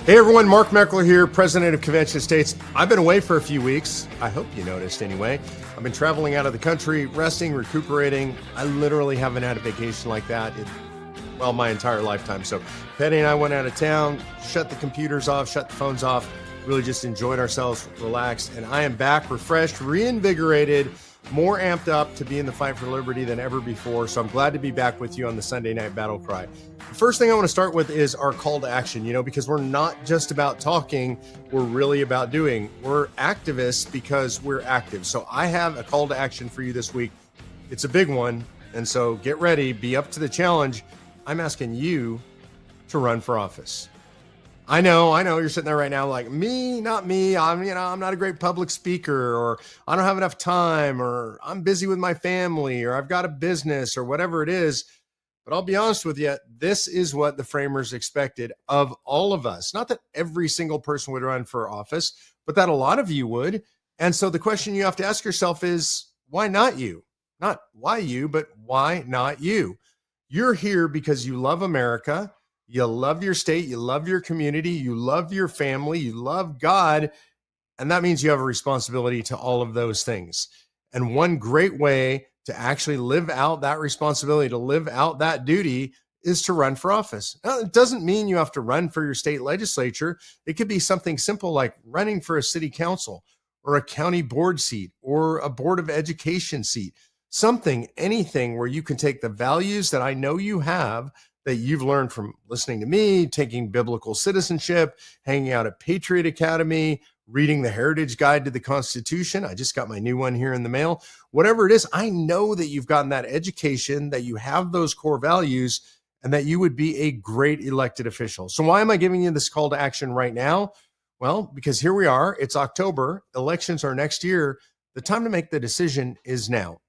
Hey everyone, Mark Meckler here, president of Convention States. I've been away for a few weeks. I hope you noticed anyway. I've been traveling out of the country, resting, recuperating. I literally haven't had a vacation like that in, my entire lifetime. So Patty and I went out of town, shut the computers off, shut the phones off, really just enjoyed ourselves, relaxed. And I am back refreshed, reinvigorated, more amped up to be in the fight for liberty than ever before. So I'm glad to be back with you on the Sunday Night BattleCry. The first thing I want to start with is our call to action, because we're not just about talking, we're really about doing. We're activists because we're active. So I have a call to action for you this week. It's a big one. And so get ready, be up to the challenge. I'm asking you to run for office. I know you're sitting there right now like, me, not me. I'm not a great public speaker, or I don't have enough time, or I'm busy with my family, or I've got a business, or whatever it is. But I'll be honest with you, this is what the framers expected of all of us. Not that every single person would run for office, but that a lot of you would. And so the question you have to ask yourself is, why not you? Not why you, but why not you? You're here because you love America. You love your state, you love your community, you love your family, you love God, and that means you have a responsibility to all of those things. And one great way to actually live out that responsibility, to live out that duty, is to run for office. Now, it doesn't mean you have to run for your state legislature. It could be something simple like running for a city council or a county board seat or a board of education seat, anything where you can take the values that I know you have, that you've learned from listening to me, taking biblical citizenship, hanging out at Patriot Academy, reading the Heritage Guide to the Constitution. I just got my new one here in the mail. Whatever it is, I know that you've gotten that education, that you have those core values, and that you would be a great elected official. So why am I giving you this call to action right now? Well, because here we are. It's October. Elections are next year. The time to make the decision is now.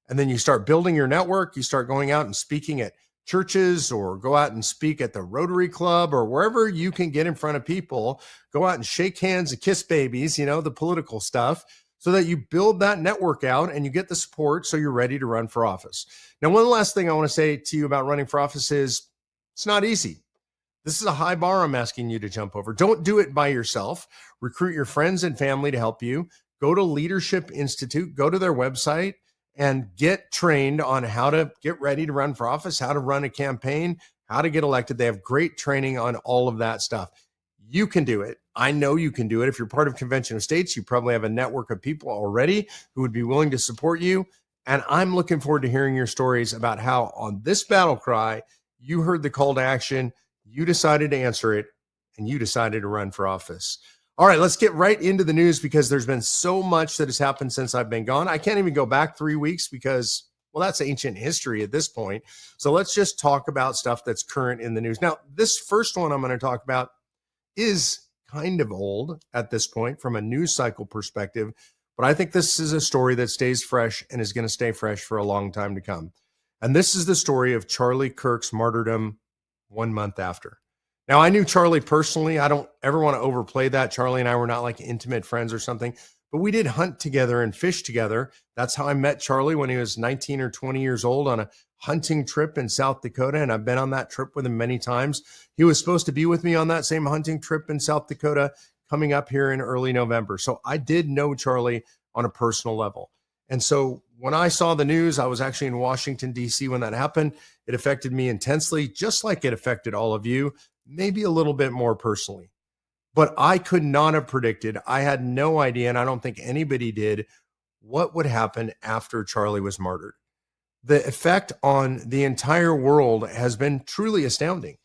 And then you start building your network. You start going out and speaking at churches, or go out and speak at the Rotary Club, or wherever you can get in front of people. Go out and shake hands and kiss babies, the political stuff, so that you build that network out and you get the support so you're ready to run for office. Now, one last thing I want to say to you about running for office is it's not easy. This is a high bar I'm asking you to jump over. Don't do it by yourself. Recruit your friends and family to help you. Go to Leadership Institute, go to their website, and get trained on how to get ready to run for office, how to run a campaign, how to get elected. They have great training on all of that stuff. You can do it. I know you can do it. If you're part of Convention of States, you probably have a network of people already who would be willing to support you. And I'm looking forward to hearing your stories about how on this battle cry, you heard the call to action, you decided to answer it, and you decided to run for office. All right, let's get right into the news, because there's been so much that has happened since I've been gone. I can't even go back 3 weeks because, that's ancient history at this point. So let's just talk about stuff that's current in the news. Now, this first one I'm going to talk about is kind of old at this point from a news cycle perspective, but I think this is a story that stays fresh and is going to stay fresh for a long time to come. And this is the story of Charlie Kirk's martyrdom 1 month after. Now, I knew Charlie personally. I don't ever want to overplay that. Charlie and I were not like intimate friends or something, but we did hunt together and fish together. That's how I met Charlie when he was 19 or 20 years old on a hunting trip in South Dakota. And I've been on that trip with him many times. He was supposed to be with me on that same hunting trip in South Dakota coming up here in early November. So I did know Charlie on a personal level. And so when I saw the news, I was actually in Washington, D.C. when that happened. It affected me intensely, just like it affected all of you. Maybe a little bit more personally, but I could not have predicted. I had no idea, and I don't think anybody did, what would happen after Charlie was martyred. The effect on the entire world has been truly astounding.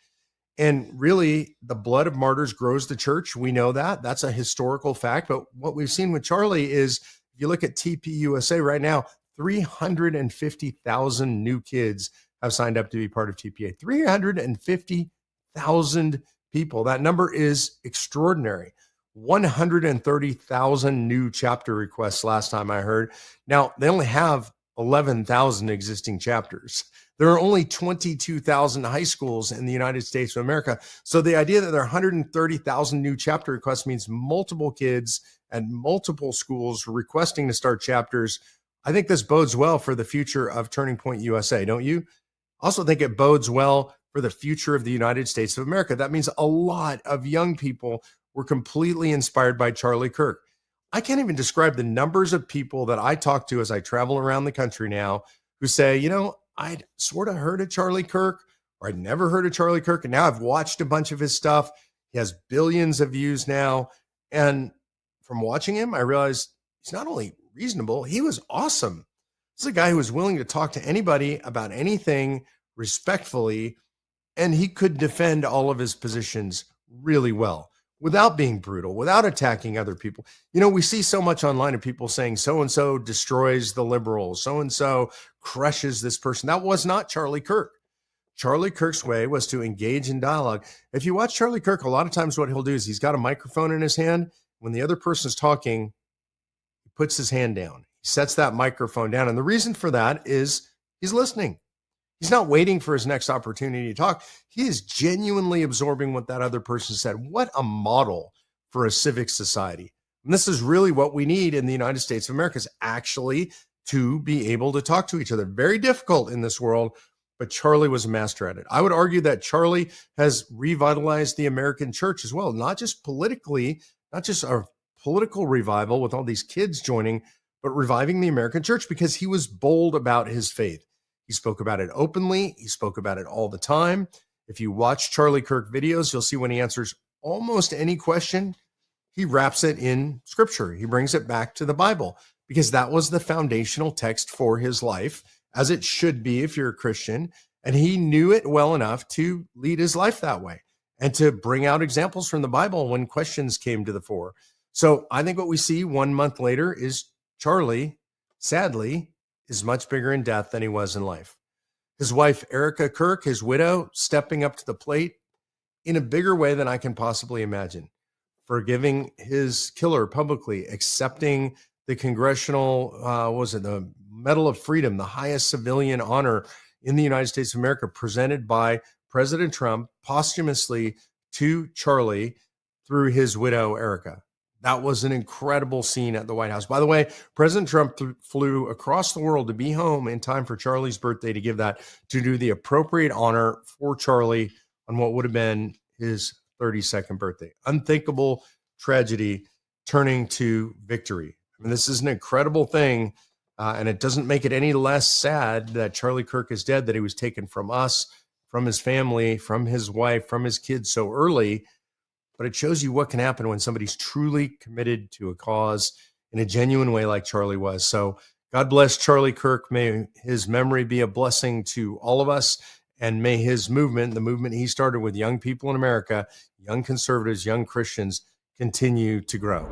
And really, the blood of martyrs grows the church. We know that. That's a historical fact. But what we've seen with Charlie is, if you look at TPUSA right now, 350,000 new kids have signed up to be part of TPA. 350,000 people. That number is extraordinary. 130,000 new chapter requests last time I heard. Now, they only have 11,000 existing chapters. There are only 22,000 high schools in the United States of America. So the idea that there are 130,000 new chapter requests means multiple kids and multiple schools requesting to start chapters. I think this bodes well for the future of Turning Point USA, don't you? Also think it bodes well for the future of the United States of America. That means a lot of young people were completely inspired by Charlie Kirk. I can't even describe the numbers of people that I talk to as I travel around the country now who say, I'd sort of heard of Charlie Kirk, or I'd never heard of Charlie Kirk, and now I've watched a bunch of his stuff. He has billions of views now. And from watching him, I realized he's not only reasonable, he was awesome. This is a guy who was willing to talk to anybody about anything respectfully, and he could defend all of his positions really well without being brutal, without attacking other people. We see so much online of people saying so-and-so destroys the liberals, so-and-so crushes this person. That was not Charlie Kirk. Charlie Kirk's way was to engage in dialogue. If you watch Charlie Kirk, a lot of times what he'll do is he's got a microphone in his hand. When the other person's talking, he puts his hand down. He sets that microphone down. And the reason for that is he's listening. He's not waiting for his next opportunity to talk. He is genuinely absorbing what that other person said. What a model for a civic society. And this is really what we need in the United States of America, is actually to be able to talk to each other. Very difficult in this world, but Charlie was a master at it. I would argue that Charlie has revitalized the American church as well, not just politically, not just a political revival with all these kids joining, but reviving the American church because he was bold about his faith. He spoke about it openly. He spoke about it all the time. If you watch Charlie Kirk videos, you'll see when he answers almost any question, he wraps it in scripture. He brings it back to the Bible because that was the foundational text for his life, as it should be if you're a Christian. And he knew it well enough to lead his life that way and to bring out examples from the Bible when questions came to the fore. So I think what we see 1 month later is Charlie, sadly, is much bigger in death than he was in life. His wife, Erica Kirk, his widow, stepping up to the plate in a bigger way than I can possibly imagine, forgiving his killer publicly, accepting the congressional, the Medal of Freedom, the highest civilian honor in the United States of America, presented by President Trump posthumously to Charlie through his widow, Erica. That was an incredible scene at the White House. By the way, President Trump flew across the world to be home in time for Charlie's birthday to do the appropriate honor for Charlie on what would have been his 32nd birthday. Unthinkable tragedy turning to victory. I mean, this is an incredible thing, and it doesn't make it any less sad that Charlie Kirk is dead, that he was taken from us, from his family, from his wife, from his kids so early. But it shows you what can happen when somebody's truly committed to a cause in a genuine way like Charlie was. So God bless Charlie Kirk. May his memory be a blessing to all of us. And may his movement, the movement he started with young people in America, young conservatives, young Christians, continue to grow.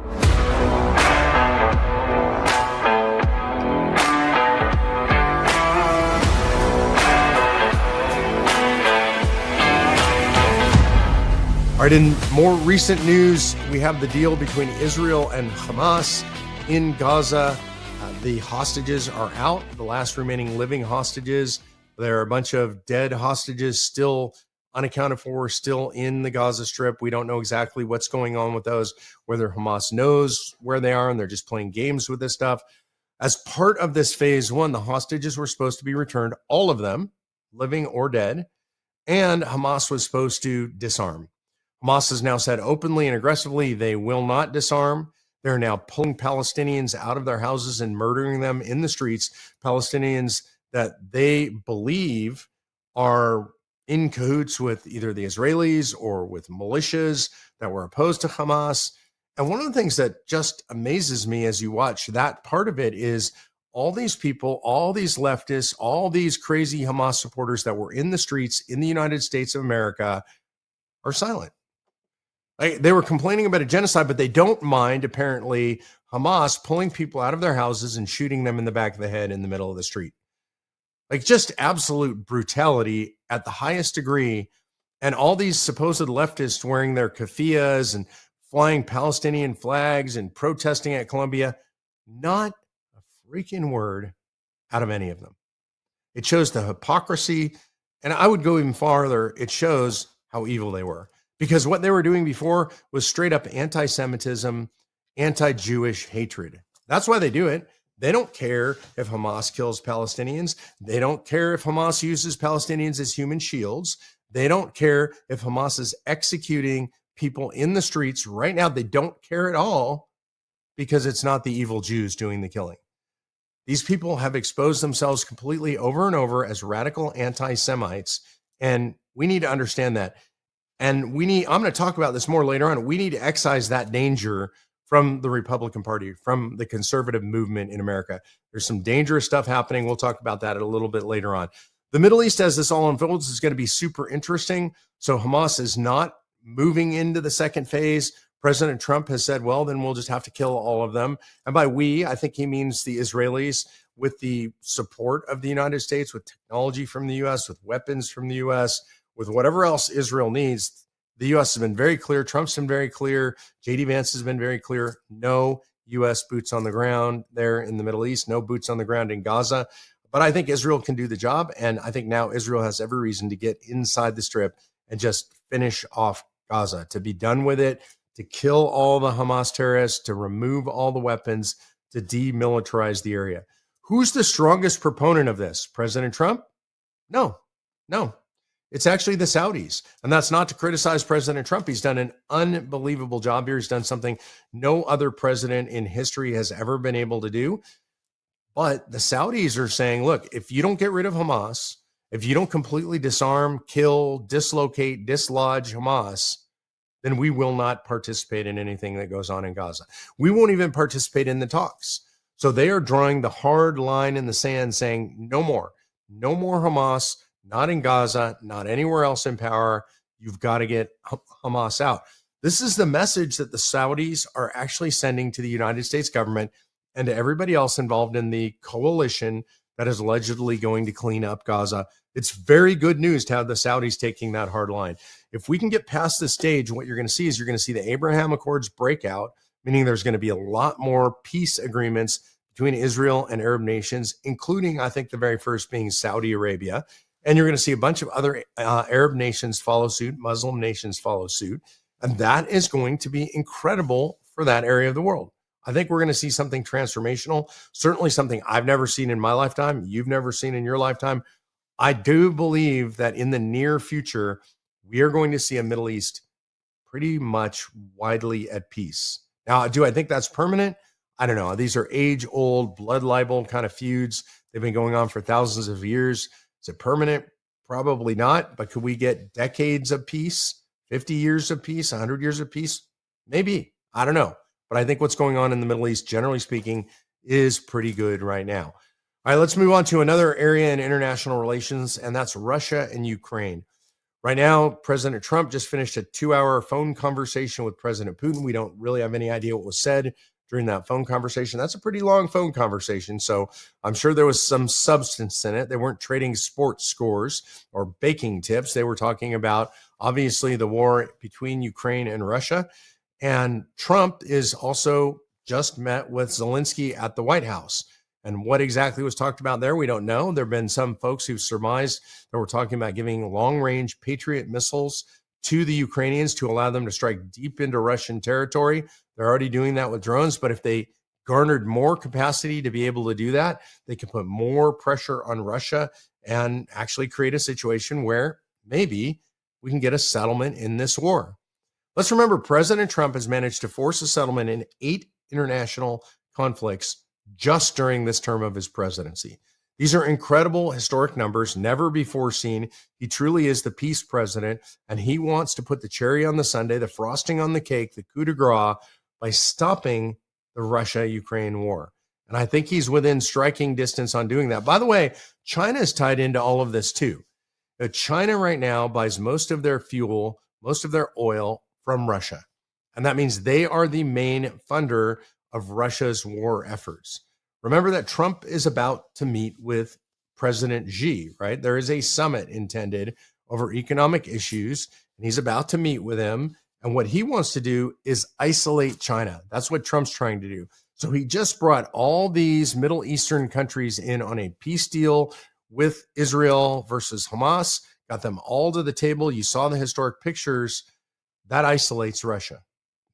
All right, in more recent news, we have the deal between Israel and Hamas in Gaza. The hostages are out, the last remaining living hostages. There are a bunch of dead hostages still unaccounted for, still in the Gaza Strip. We don't know exactly what's going on with those, whether Hamas knows where they are and they're just playing games with this stuff. As part of this phase one, the hostages were supposed to be returned, all of them, living or dead, and Hamas was supposed to disarm. Hamas has now said openly and aggressively they will not disarm. They're now pulling Palestinians out of their houses and murdering them in the streets, Palestinians that they believe are in cahoots with either the Israelis or with militias that were opposed to Hamas. And one of the things that just amazes me as you watch that part of it is all these people, all these leftists, all these crazy Hamas supporters that were in the streets in the United States of America are silent. They were complaining about a genocide, but they don't mind, apparently, Hamas pulling people out of their houses and shooting them in the back of the head in the middle of the street. Like, just absolute brutality at the highest degree. And all these supposed leftists wearing their keffiyehs and flying Palestinian flags and protesting at Columbia, not a freaking word out of any of them. It shows the hypocrisy. And I would go even farther. It shows how evil they were. Because what they were doing before was straight up anti-Semitism, anti-Jewish hatred. That's why they do it. They don't care if Hamas kills Palestinians. They don't care if Hamas uses Palestinians as human shields. They don't care if Hamas is executing people in the streets right now. They don't care at all because it's not the evil Jews doing the killing. These people have exposed themselves completely over and over as radical anti-Semites, and we need to understand that. And I'm going to talk about this more later on. We need to excise that danger from the Republican Party, from the conservative movement in America. There's some dangerous stuff happening. We'll talk about that a little bit later on. The Middle East, as this all unfolds, is going to be super interesting. So Hamas is not moving into the second phase. President Trump has said, well, then we'll just have to kill all of them. And by we, I think he means the Israelis, with the support of the United States, with technology from the U.S., with weapons from the U.S., with whatever else Israel needs. The U.S. has been very clear. Trump's been very clear. J.D. Vance has been very clear. No U.S. boots on the ground there in the Middle East. No boots on the ground in Gaza. But I think Israel can do the job. And I think now Israel has every reason to get inside the Strip and just finish off Gaza, to be done with it, to kill all the Hamas terrorists, to remove all the weapons, to demilitarize the area. Who's the strongest proponent of this? President Trump? No. It's actually the Saudis. And that's not to criticize President Trump. He's done an unbelievable job here. He's done something no other president in history has ever been able to do. But the Saudis are saying, look, if you don't get rid of Hamas, if you don't completely disarm, kill, dislocate, dislodge Hamas, then we will not participate in anything that goes on in Gaza. We won't even participate in the talks. So they are drawing the hard line in the sand, saying no more Hamas, not in Gaza, not anywhere else in power. You've got to get Hamas out. This is the message that the Saudis are actually sending to the United States government and to everybody else involved in the coalition that is allegedly going to clean up Gaza. It's very good news to have the Saudis taking that hard line. If we can get past this stage, what you're going to see is the Abraham Accords break out, meaning there's going to be a lot more peace agreements between Israel and Arab nations, including, I think, the very first being Saudi Arabia. And you're going to see a bunch of other Arab nations follow suit, Muslim nations follow suit. And that is going to be incredible for that area of the world. I think we're going to see something transformational, certainly something I've never seen in my lifetime, you've never seen in your lifetime. I do believe that in the near future, we are going to see a Middle East pretty much widely at peace. Now, do I think that's permanent? I don't know. These are age-old, blood libel kind of feuds. They've been going on for thousands of years. Is it permanent? Probably not. But could we get decades of peace, 50 years of peace, 100 years of peace? Maybe. I don't know. But I think what's going on in the Middle East, generally speaking, is pretty good right now. All right, let's move on to another area in international relations, and that's Russia and Ukraine. Right now, President Trump just finished a 2-hour phone conversation with President Putin. We don't really have any idea what was said during that phone conversation. That's a pretty long phone conversation, so I'm sure there was some substance in it. They weren't trading sports scores or baking tips. They were talking about, obviously, the war between Ukraine and Russia. And Trump is also just met with Zelensky at the White House. And what exactly was talked about there, we don't know. There have been some folks who've surmised that we're talking about giving long-range Patriot missiles to the Ukrainians to allow them to strike deep into Russian territory. They're already doing that with drones, but if they garnered more capacity to be able to do that, they can put more pressure on Russia and actually create a situation where maybe we can get a settlement in this war. Let's remember, President Trump has managed to force a settlement in 8 international conflicts just during this term of his presidency. These are incredible historic numbers, never before seen. He truly is the peace president, and he wants to put the cherry on the sundae, the frosting on the cake, the coup de grace, by stopping the Russia-Ukraine war. And I think he's within striking distance on doing that. By the way, China is tied into all of this too. China right now buys most of their fuel, most of their oil from Russia. And that means they are the main funder of Russia's war efforts. Remember that Trump is about to meet with President Xi, right? There is a summit intended over economic issues, and he's about to meet with him. And what he wants to do is isolate China. That's what Trump's trying to do. So he just brought all these Middle Eastern countries in on a peace deal with Israel versus Hamas, got them all to the table. You saw the historic pictures. That isolates Russia.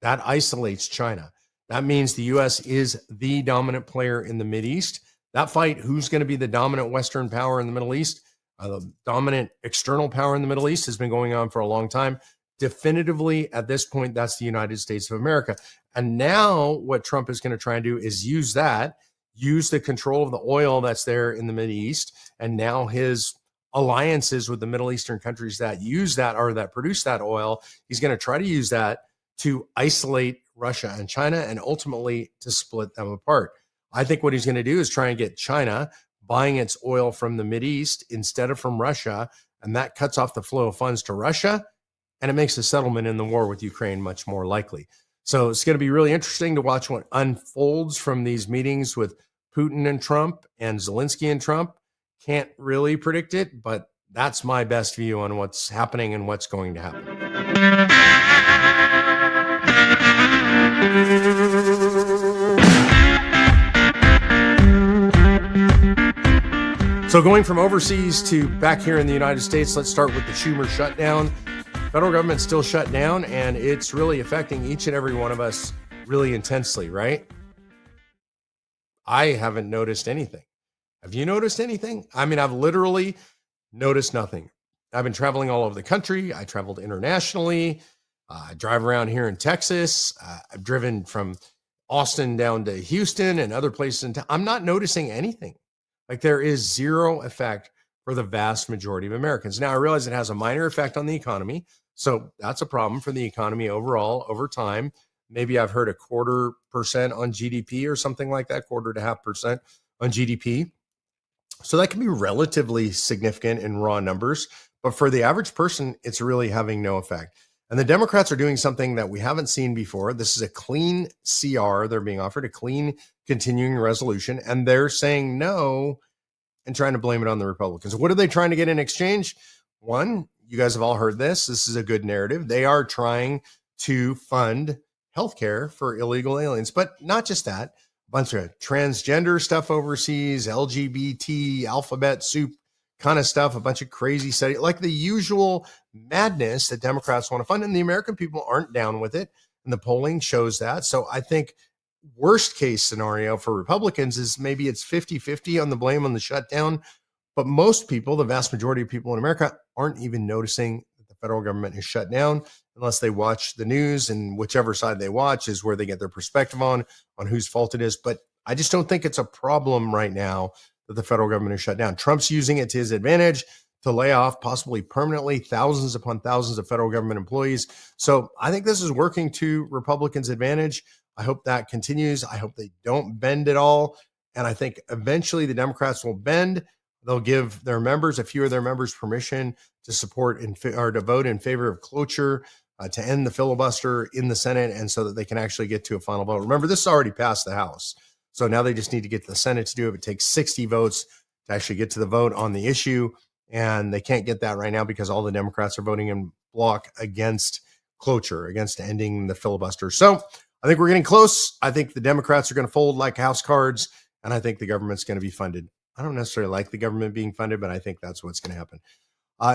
That isolates China. That means the U.S. is the dominant player in the Mideast. That fight, who's going to be the dominant Western power in the Middle East? The dominant external power in the Middle East has been going on for a long time. Definitively, at this point, that's the United States of America. And now what Trump is going to try and do is use the control of the oil that's there in the Middle East, and now his alliances with the Middle Eastern countries that use that or that produce that oil. He's going to try to use that to isolate Russia and China and ultimately to split them apart. I think what he's going to do is try and get China buying its oil from the Mideast instead of from Russia, and that cuts off the flow of funds to Russia, and it makes a settlement in the war with Ukraine much more likely. So it's going to be really interesting to watch what unfolds from these meetings with Putin and Trump and Zelensky and Trump. Can't really predict it, but that's my best view on what's happening and what's going to happen. So going from overseas to back here in the United States, let's start with the Schumer shutdown. Federal government's still shut down, and it's really affecting each and every one of us really intensely, right? I haven't noticed anything. Have you noticed anything? I mean, I've literally noticed nothing. I've been traveling all over the country. I traveled internationally. I drive around here in Texas. I've driven from Austin down to Houston and other places in town. I'm not noticing anything. Like, there is zero effect for the vast majority of Americans. Now, I realize it has a minor effect on the economy. So that's a problem for the economy overall over time. Maybe I've heard 0.25% on GDP or something like that, 0.5% on GDP. So that can be relatively significant in raw numbers. But for the average person, it's really having no effect. And the Democrats are doing something that we haven't seen before. This is a clean CR. They're being offered a clean continuing resolution, and they're saying no and trying to blame it on the Republicans. What are they trying to get in exchange? One, you guys have all heard this. This is a good narrative. They are trying to fund healthcare for illegal aliens, but not just that. A bunch of transgender stuff overseas, LGBT, alphabet soup kind of stuff, a bunch of crazy study, like the usual madness that Democrats want to fund, and the American people aren't down with it, and the polling shows that. So I think worst case scenario for Republicans is maybe it's 50-50 on the blame on the shutdown, but most people, the vast majority of people in America, aren't even noticing that the federal government is shut down unless they watch the news, and whichever side they watch is where they get their perspective on whose fault it is. But I just don't think it's a problem right now that the federal government is shut down. Trump's using it to his advantage to lay off possibly permanently thousands upon thousands of federal government employees. So I think this is working to Republicans' advantage. I hope that continues. I hope they don't bend at all. And I think eventually the Democrats will bend. They'll give their members, a few of their members, permission to support or to vote in favor of cloture, to end the filibuster in the Senate, and so that they can actually get to a final vote. Remember, this is already passed the House. So now they just need to get the Senate to do it. It takes 60 votes to actually get to the vote on the issue. And they can't get that right now because all the Democrats are voting in block against cloture, against ending the filibuster. So I think we're getting close. I think the Democrats are going to fold like house cards, and I think the government's going to be funded. I don't necessarily like the government being funded, but I think that's what's going to happen.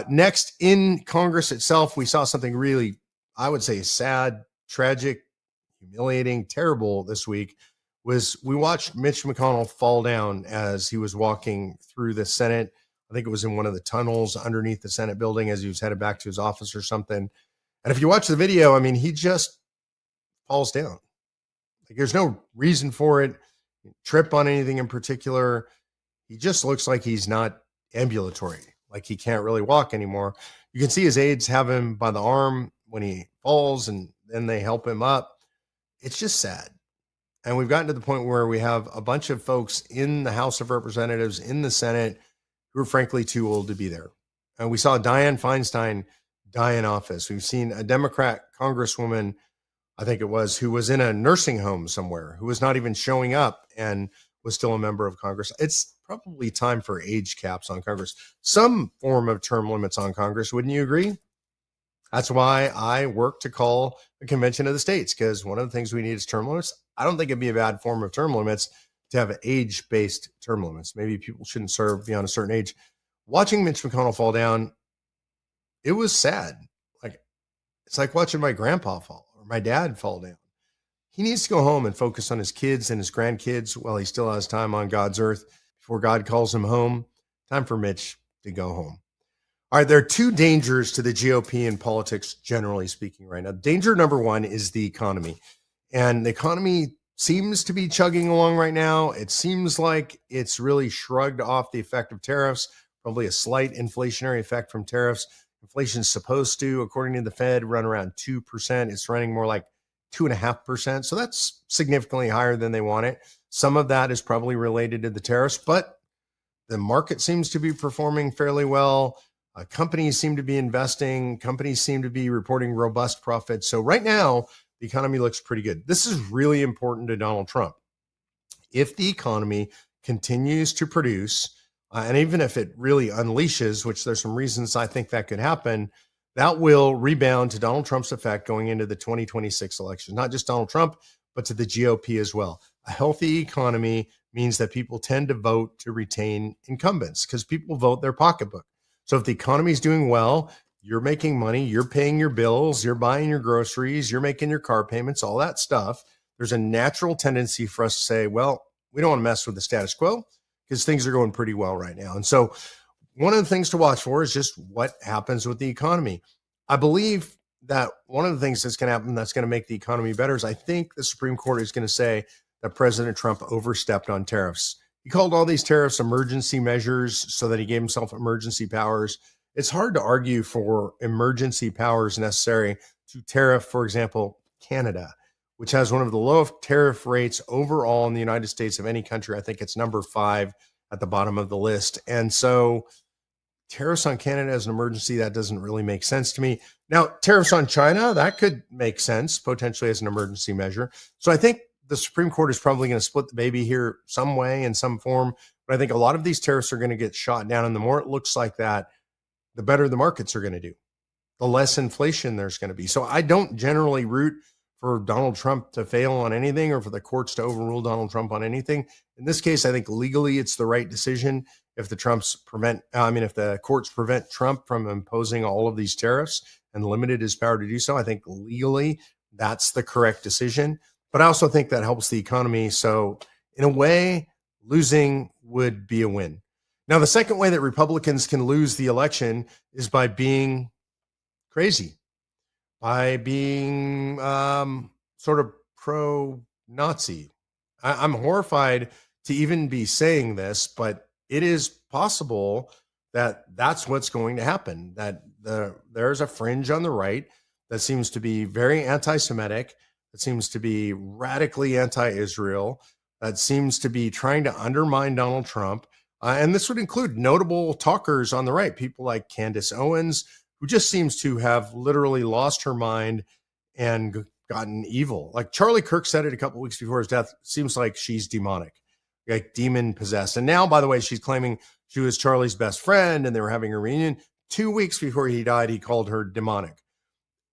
Next, in Congress itself, we saw something really, I would say, sad, tragic, humiliating, terrible this week. We watched Mitch McConnell fall down as he was walking through the Senate. I think it was in one of the tunnels underneath the Senate building as he was headed back to his office or something. And if you watch the video, I mean, he just falls down. Like, there's no reason for it. Trip on anything in particular. He just looks like he's not ambulatory, like he can't really walk anymore. You can see his aides have him by the arm when he falls, and then they help him up. It's just sad. And we've gotten to the point where we have a bunch of folks in the House of Representatives, in the Senate, who are frankly too old to be there. And we saw Dianne Feinstein die in office. We've seen a Democrat congresswoman, I think it was, who was in a nursing home somewhere, who was not even showing up and was still a member of Congress. It's probably time for age caps on Congress, some form of term limits on Congress. Wouldn't you agree? That's why I work to call a convention of the states, because one of the things we need is term limits. I don't think it'd be a bad form of term limits to have age-based term limits. Maybe people shouldn't serve beyond a certain age. Watching Mitch McConnell fall down, it was sad. Like, it's like watching my grandpa fall or my dad fall down. He needs to go home and focus on his kids and his grandkids while he still has time on God's earth before God calls him home. Time for Mitch to go home. All right, there are two dangers to the GOP in politics, generally speaking, right now. Danger number one is the economy. And the economy seems to be chugging along right now. It seems like it's really shrugged off the effect of tariffs, probably a slight inflationary effect from tariffs. Inflation is supposed to, according to the Fed, run around 2%. It's running more like 2.5%. So that's significantly higher than they want it. Some of that is probably related to the tariffs, but the market seems to be performing fairly well. Companies seem to be investing. Companies seem to be reporting robust profits. So right now, the economy looks pretty good. This is really important to Donald Trump. If the economy continues to produce, and even if it really unleashes, which there's some reasons I think that could happen, that will rebound to Donald Trump's effect going into the 2026 election. Not just Donald Trump, but to the GOP as well. A healthy economy means that people tend to vote to retain incumbents because people vote their pocketbook. So if the economy is doing well, you're making money, you're paying your bills, you're buying your groceries, you're making your car payments, all that stuff. There's a natural tendency for us to say, well, we don't want to mess with the status quo because things are going pretty well right now. And so one of the things to watch for is just what happens with the economy. I believe that one of the things that's going to happen that's going to make the economy better is I think the Supreme Court is going to say that President Trump overstepped on tariffs. He called all these tariffs emergency measures so that he gave himself emergency powers. It's hard to argue for emergency powers necessary to tariff, for example, Canada, which has one of the lowest tariff rates overall in the United States of any country. I think it's number 5 at the bottom of the list. And so tariffs on Canada as an emergency, that doesn't really make sense to me. Now, tariffs on China, that could make sense potentially as an emergency measure. So I think the Supreme Court is probably going to split the baby here some way, in some form. But I think a lot of these tariffs are going to get shot down. And the more it looks like that, the better the markets are going to do, the less inflation there's going to be. So I don't generally root for Donald Trump to fail on anything or for the courts to overrule Donald Trump on anything. In this case, I think legally it's the right decision. If the courts prevent Trump from imposing all of these tariffs and limited his power to do so, I think legally that's the correct decision. But I also think that helps the economy. So in a way, losing would be a win. Now, the second way that Republicans can lose the election is by being crazy, by being sort of pro-Nazi. I'm horrified to even be saying this, but it is possible that that's what's going to happen, that there's a fringe on the right that seems to be very anti-Semitic, that seems to be radically anti-Israel, that seems to be trying to undermine Donald Trump. And this would include notable talkers on the right, people like Candace Owens, who just seems to have literally lost her mind and gotten evil. Like Charlie Kirk said it a couple weeks before his death, seems like she's demonic, like demon possessed. And now, by the way, she's claiming she was Charlie's best friend and they were having a reunion. 2 weeks before he died, he called her demonic.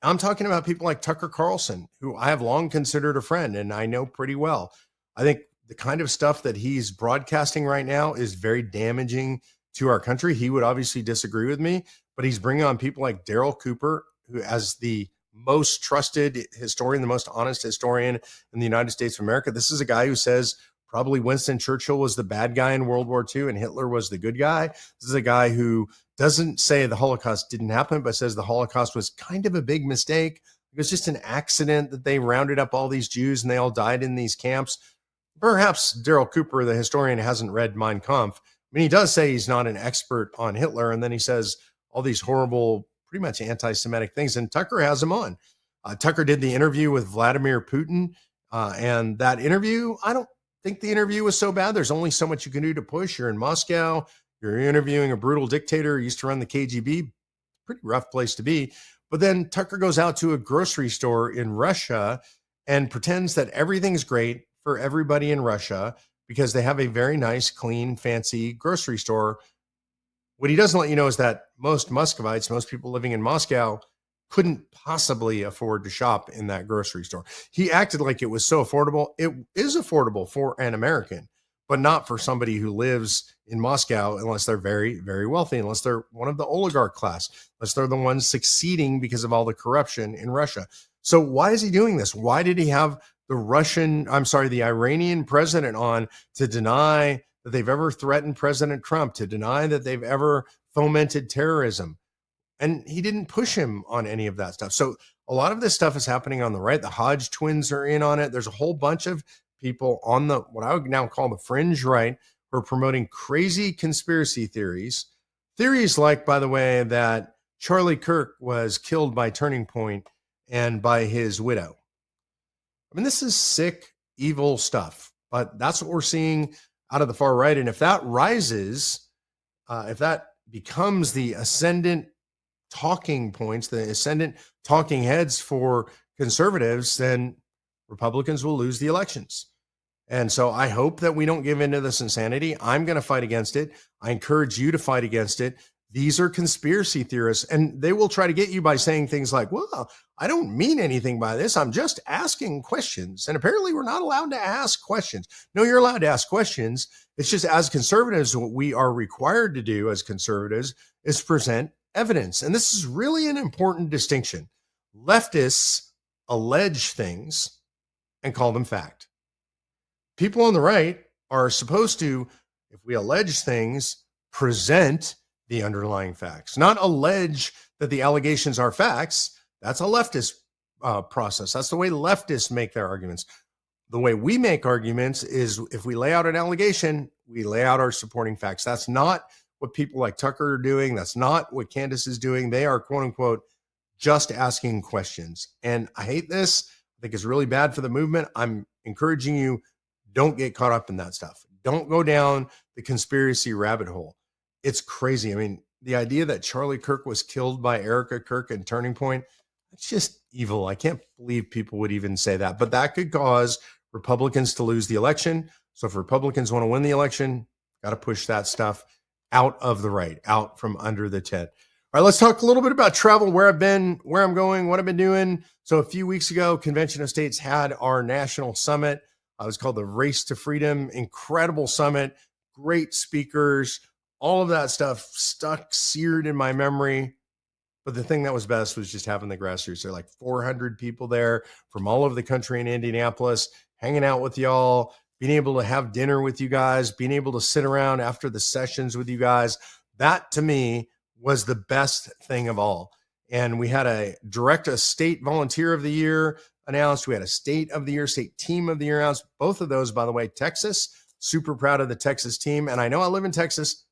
I'm talking about people like Tucker Carlson, who I have long considered a friend and I know pretty well. I think the kind of stuff that he's broadcasting right now is very damaging to our country. He would obviously disagree with me, but he's bringing on people like Daryl Cooper, who as the most trusted historian, the most honest historian in the United States of America. This is a guy who says probably Winston Churchill was the bad guy in World War II and Hitler was the good guy. This is a guy who doesn't say the Holocaust didn't happen, but says the Holocaust was kind of a big mistake. It was just an accident that they rounded up all these Jews and they all died in these camps. Perhaps Daryl Cooper, the historian, hasn't read Mein Kampf. I mean, he does say he's not an expert on Hitler, and then he says all these horrible, pretty much anti-Semitic things, and Tucker has him on. Tucker did the interview with Vladimir Putin, and that interview, I don't think the interview was so bad. There's only so much you can do to push. You're in Moscow. You're interviewing a brutal dictator who used to run the KGB. Pretty rough place to be. But then Tucker goes out to a grocery store in Russia and pretends that everything's great for everybody in Russia because they have a very nice, clean, fancy grocery store. What he doesn't let you know is that most Muscovites, most people living in Moscow, couldn't possibly afford to shop in that grocery store. He acted like it was so affordable. It is affordable for an American, but not for somebody who lives in Moscow unless they're very, very wealthy, unless they're one of the oligarch class, unless they're the ones succeeding because of all the corruption in Russia. So why is he doing this? Why did he have the Iranian president on to deny that they've ever threatened President Trump, to deny that they've ever fomented terrorism. And he didn't push him on any of that stuff. So a lot of this stuff is happening on the right. The Hodge twins are in on it. There's a whole bunch of people on the what I would now call the fringe right who are promoting crazy conspiracy theories. Theories like, by the way, that Charlie Kirk was killed by Turning Point and by his widow. I mean, this is sick, evil stuff, but that's what we're seeing out of the far right. And if that rises, if that becomes the ascendant talking points, the ascendant talking heads for conservatives, then Republicans will lose the elections. And so I hope that we don't give into this insanity. I'm going to fight against it. I encourage you to fight against it. These are conspiracy theorists, and they will try to get you by saying things like, well, I don't mean anything by this. I'm just asking questions. And apparently we're not allowed to ask questions. No, you're allowed to ask questions. It's just as conservatives, what we are required to do as conservatives is present evidence. And this is really an important distinction. Leftists allege things and call them fact. People on the right are supposed to, if we allege things, present the underlying facts, not allege that the allegations are facts. That's a leftist process. That's the way leftists make their arguments. The way we make arguments is if we lay out an allegation, we lay out our supporting facts. That's not what people like Tucker are doing. That's not what Candace is doing. They are, quote unquote, just asking questions. And I hate this. I think it's really bad for the movement. I'm encouraging you, don't get caught up in that stuff. Don't go down the conspiracy rabbit hole. It's crazy. I mean, the idea that Charlie Kirk was killed by Erica Kirk and Turning Point, it's just evil. I can't believe people would even say that. But that could cause Republicans to lose the election. So if Republicans want to win the election, got to push that stuff out of the right, out from under the tent. All right, let's talk a little bit about travel, where I've been, where I'm going, what I've been doing. So a few weeks ago, Convention of States had our national summit. It was called the Race to Freedom. Incredible summit, great speakers, all of that stuff stuck seared in my memory. But the thing that was best was just having the grassroots. There are like 400 people there from all over the country in Indianapolis, hanging out with y'all, being able to have dinner with you guys, being able to sit around after the sessions with you guys. That to me was the best thing of all. And we had a state volunteer of the year announced. We had a state of the year, state team of the year announced. Both of those, by the way, Texas, super proud of the Texas team. And I know I live in Texas.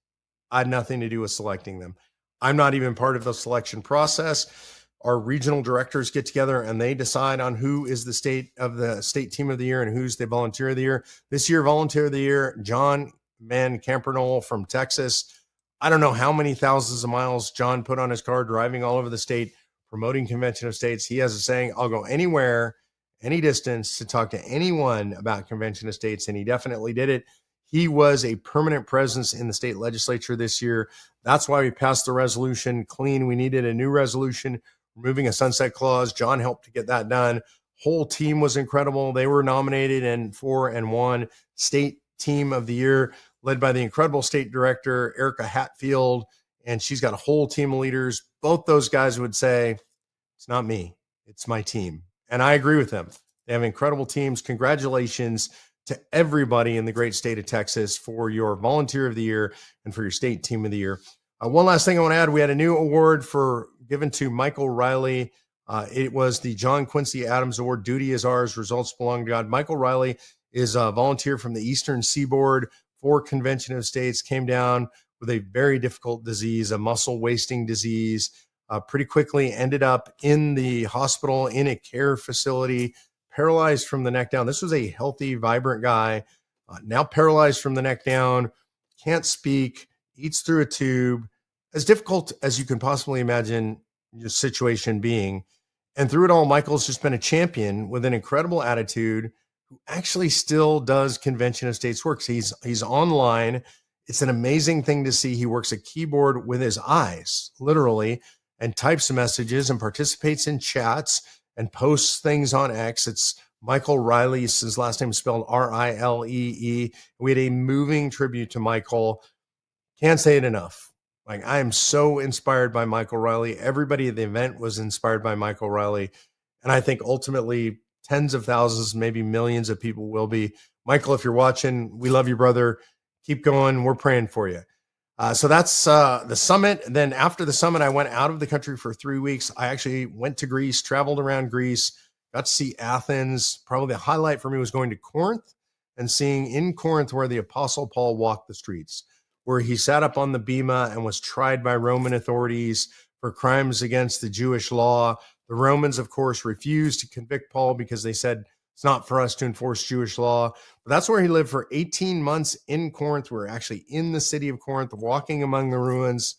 I had nothing to do with selecting them. I'm not even part of the selection process. Our regional directors get together and they decide on who is the state team of the year and who's the volunteer of the year. This year, volunteer of the year, John Van Campernoll from Texas. I don't know how many thousands of miles John put on his car driving all over the state, promoting Convention of States. He has a saying, I'll go anywhere, any distance to talk to anyone about Convention of States. And he definitely did it. He was a permanent presence in the state legislature this year. That's why we passed the resolution clean. We needed a new resolution, removing a sunset clause. John helped to get that done. Whole team was incredible. They were nominated and won state team of the year, led by the incredible state director, Erica Hatfield. And she's got a whole team of leaders. Both those guys would say, it's not me, it's my team. And I agree with them. They have incredible teams. Congratulations to everybody in the great state of Texas for your volunteer of the year and for your state team of the year. One last thing I want to add, we had a new award given to Michael Riley. It was the John Quincy Adams Award. Duty is ours, results belong to God. Michael Riley is a volunteer from the Eastern Seaboard for Convention of States, came down with a very difficult disease, a muscle wasting disease, pretty quickly ended up in the hospital in a care facility, paralyzed from the neck down. This was a healthy, vibrant guy, now paralyzed from the neck down, can't speak, eats through a tube, as difficult as you can possibly imagine your situation being. And through it all, Michael's just been a champion with an incredible attitude who actually still does Convention of States work. He's online. It's an amazing thing to see. He works a keyboard with his eyes, literally, and types messages and participates in chats and posts things on X. It's Michael Riley. His last name is spelled Rilee. We had a moving tribute to Michael. Can't say it enough. Like, I am so inspired by Michael Riley. Everybody at the event was inspired by Michael Riley. And I think ultimately tens of thousands, maybe millions of people will be. Michael, if you're watching, we love you, brother. Keep going. We're praying for you. So that's the summit. Then after the summit, I went out of the country for 3 weeks. I actually went to Greece, traveled around Greece, got to see Athens. Probably the highlight for me was going to Corinth and seeing in Corinth where the Apostle Paul walked the streets, where he sat up on the bema and was tried by Roman authorities for crimes against the Jewish law. The Romans, of course, refused to convict Paul because they said it's not for us to enforce Jewish law. But that's where he lived for 18 months in Corinth. We're actually in the city of Corinth, walking among the ruins.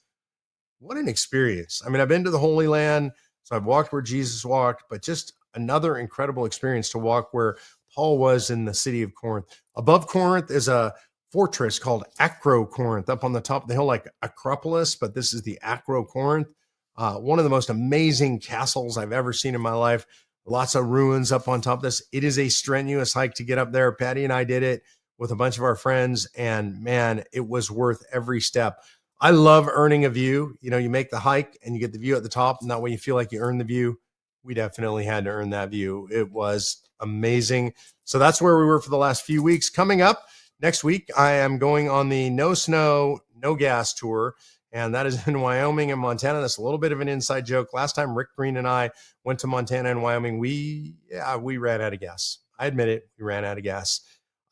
What an experience. I mean, I've been to the Holy Land, so I've walked where Jesus walked, but just another incredible experience to walk where Paul was in the city of Corinth. Above Corinth is a fortress called Acro-Corinth, up on the top of the hill like Acropolis, but this is the Acro-Corinth. One of the most amazing castles I've ever seen in my life. Lots of ruins up on top of this. It is a strenuous hike to get up there. Patty and I did it with a bunch of our friends, and man, it was worth every step. I love earning a view. You know, you make the hike and you get the view at the top, and that way you feel like you earn the view. We definitely had to earn that view. It was amazing. So that's where we were for the last few weeks. Coming up next week, I am going on the No Snow, No Gas tour, and that is in Wyoming and Montana. That's a little bit of an inside joke. Last time Rick Green and I went to Montana and Wyoming, we ran out of gas. I admit it, we ran out of gas.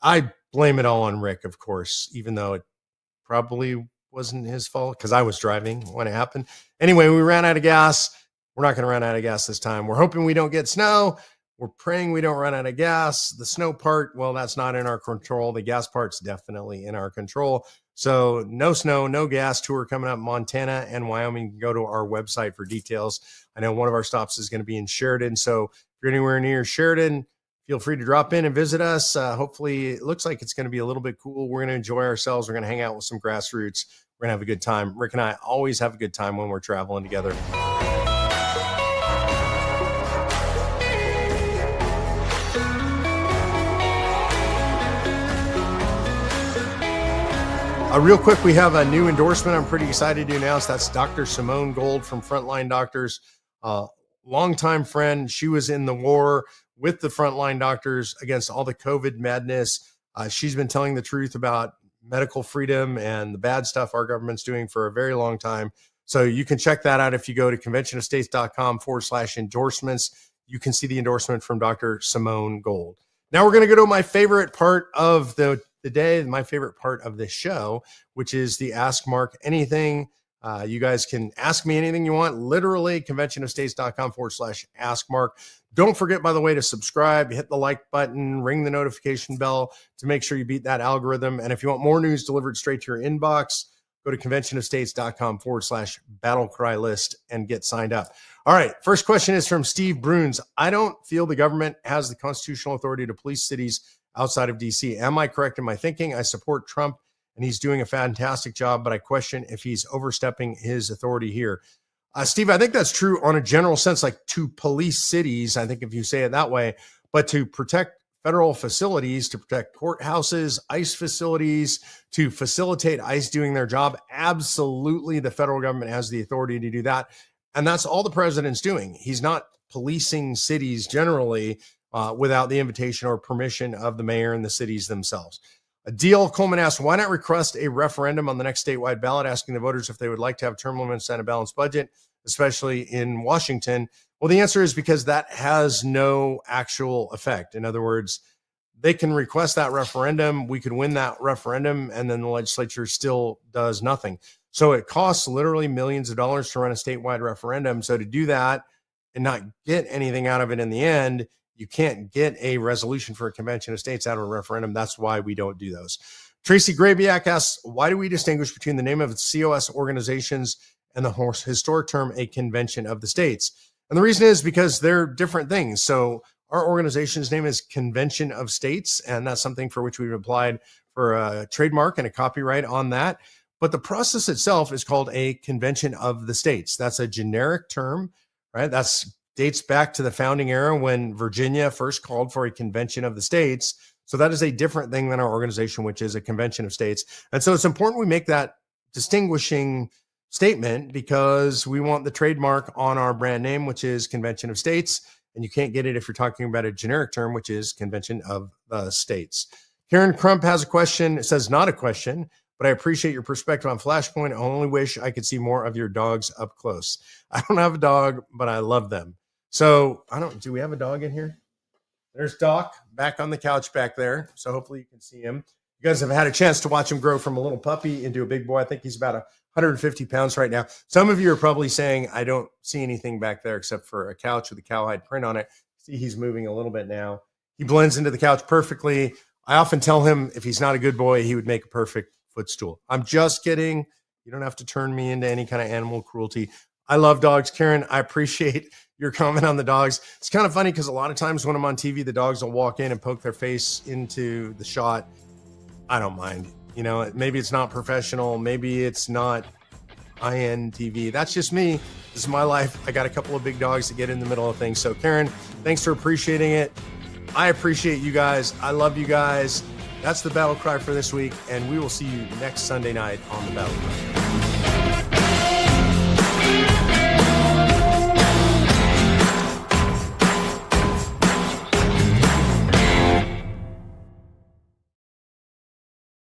I blame it all on Rick, of course, even though it probably wasn't his fault because I was driving when it happened. Anyway, we ran out of gas. We're not going to run out of gas this time. We're hoping we don't get snow. We're praying we don't run out of gas. The snow part, well, that's not in our control. The gas part's definitely in our control. So no snow, no gas tour coming up. Montana and Wyoming. You can go to our website for details. I know one of our stops is going to be in Sheridan. So if you're anywhere near Sheridan, feel free to drop in and visit us. Hopefully it looks like it's going to be a little bit cool. We're going to enjoy ourselves. We're going to hang out with some grassroots. We're going to have a good time. Rick and I always have a good time when we're traveling together. Real quick, we have a new endorsement I'm pretty excited to announce. That's Dr. Simone Gold from Frontline Doctors. Longtime friend. She was in the war with the Frontline Doctors against all the COVID madness. She's been telling the truth about medical freedom and the bad stuff our government's doing for a very long time. So you can check that out if you go to conventionofstates.com/endorsements. You can see the endorsement from Dr. Simone Gold. Now we're going to go to my favorite part of the day, my favorite part of this show, which is the Ask Mark Anything. You guys can ask me anything you want, literally, conventionofstates.com/ask Mark. Don't forget, by the way, to subscribe, hit the like button, ring the notification bell to make sure you beat that algorithm. And if you want more news delivered straight to your inbox, go to conventionofstates.com/BattleCry list and get signed up. All right. First question is from Steve Bruns. I don't feel the government has the constitutional authority to police cities outside of DC. Am I correct in my thinking? I support Trump and he's doing a fantastic job, but I question if he's overstepping his authority here. Steve, I think that's true on a general sense, like to police cities. I think if you say it that way, but to protect federal facilities, to protect courthouses, ICE facilities, to facilitate ICE doing their job, absolutely the federal government has the authority to do that. And that's all the president's doing. He's not policing cities generally without the invitation or permission of the mayor and the cities themselves. D.L. Coleman asks, why not request a referendum on the next statewide ballot asking the voters if they would like to have term limits and a balanced budget, especially in Washington? Well, the answer is because that has no actual effect. In other words, they can request that referendum. We could win that referendum, and then the legislature still does nothing. So it costs literally millions of dollars to run a statewide referendum. So to do that and not get anything out of it in the end, you can't get a resolution for a convention of states out of a referendum. That's why we don't do those. Tracy Grabiak asks, why do we distinguish between the name of COS organizations and the historic term, a convention of the states? And the reason is because they're different things. So our organization's name is Convention of States, and that's something for which we've applied for a trademark and a copyright on that. But the process itself is called a convention of the states. That's a generic term, right? That's dates back to the founding era when Virginia first called for a convention of the states. So that is a different thing than our organization, which is a convention of states. And so it's important we make that distinguishing statement because we want the trademark on our brand name, which is Convention of States. And you can't get it if you're talking about a generic term, which is Convention of the States. Karen Crump has a question. It says, not a question, but I appreciate your perspective on Flashpoint. I only wish I could see more of your dogs up close. I don't have a dog, but I love them. So do we have a dog in here? There's Doc back on the couch back there. So hopefully you can see him. You guys have had a chance to watch him grow from a little puppy into a big boy. I think he's about 150 pounds right now. Some of you are probably saying, I don't see anything back there except for a couch with a cowhide print on it. See, he's moving a little bit now. He blends into the couch perfectly. I often tell him if he's not a good boy, he would make a perfect footstool. I'm just kidding. You don't have to turn me into any kind of animal cruelty. I love dogs. Karen, I appreciate your comment on the dogs. It's kind of funny because a lot of times when I'm on TV, the dogs will walk in and poke their face into the shot. I don't mind. Maybe it's not professional. Maybe it's not INTV. That's just me. This is my life. I got a couple of big dogs to get in the middle of things. So Karen, thanks for appreciating it. I appreciate you guys. I love you guys. That's the battle cry for this week, and we will see you next Sunday night on the battle cry.